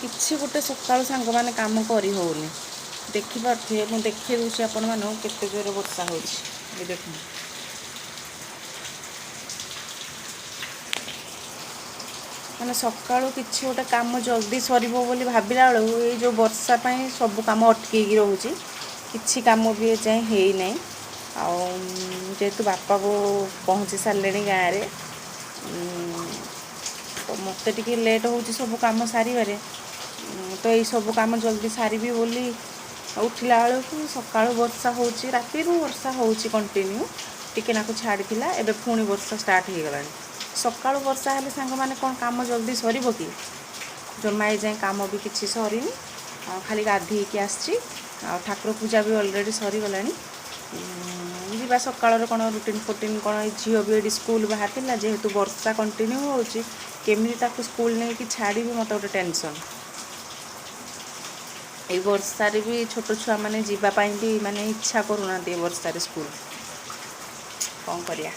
କିଛି ଗୋଟେ ସକାଳୁ ସାଙ୍ଗମାନେ କାମ କରି ହେଉନି। ଦେଖିପାରୁଥିବେ, ମୁଁ ଦେଖାଇ ଦେଉଛି ଆପଣମାନଙ୍କୁ କେତେ ଜୋରରେ ବର୍ଷା ହେଉଛି। ଏ ଦେଖନ୍ତୁ, ମାନେ ସକାଳୁ କିଛି ଗୋଟେ କାମ ଜଲ୍ଦି ସରିବ ବୋଲି ଭାବିଲା ବେଳକୁ ଏଇ ଯେଉଁ ବର୍ଷା ପାଇଁ ସବୁ କାମ ଅଟକେଇକି ରହୁଛି। କିଛି କାମ ବି ଏଯାଏଁ ହେଇନାହିଁ। ଆଉ ଯେହେତୁ ବାପା ବୋଉ ପହଞ୍ଚି ସାରିଲେଣି ଗାଁରେ, ତ ମୋତେ ଟିକେ ଲେଟ୍ ହେଉଛି ସବୁ କାମ ସାରିବାରେ। ତ ଏଇ ସବୁ କାମ ଜଲ୍ଦି ସାରିବି ବୋଲି ଉଠିଲା ବେଳକୁ ସକାଳୁ ବର୍ଷା ହେଉଛି, ରାତିରୁ ବର୍ଷା ହେଉଛି କଣ୍ଟିନ୍ୟୁ। ଟିକେ ନାକୁ ଛାଡ଼ିଥିଲା, ଏବେ ପୁଣି ବର୍ଷା ଷ୍ଟାର୍ଟ ହେଇଗଲାଣି। ସକାଳୁ ବର୍ଷା ହେଲେ ସାଙ୍ଗମାନେ କ'ଣ କାମ ଜଲ୍ଦି ସରିବ କି? ଜମା ଏଯାଏଁ କାମ ବି କିଛି ସରିନି। ଆଉ ଖାଲି ଗାଧେଇକି ଆସିଛି। ଆଉ ଠାକୁର ପୂଜା ବି ଅଲରେଡ଼ି ସରିଗଲାଣି। ଯିବା ସକାଳର କ'ଣ ରୁଟିନ୍ ଫୁଟିନ୍ କ'ଣ, ଏଇ ଝିଅ ବି ଏଠି ସ୍କୁଲ ବାହାରିଥିଲା, ଯେହେତୁ ବର୍ଷା କଣ୍ଟିନ୍ୟୁ ହେଉଛି, କେମିତି ତାକୁ ସ୍କୁଲ ନେଇକି ଛାଡ଼ିବି ମୋତେ ଗୋଟେ ଟେନସନ୍। ଏଇ ବର୍ଷାରେ ବି ଛୋଟ ଛୁଆମାନେ ଯିବା ପାଇଁ ବି ମାନେ ଇଚ୍ଛା କରୁନାହାନ୍ତି ଏ ବର୍ଷାରେ ସ୍କୁଲ। କ'ଣ କରିବା।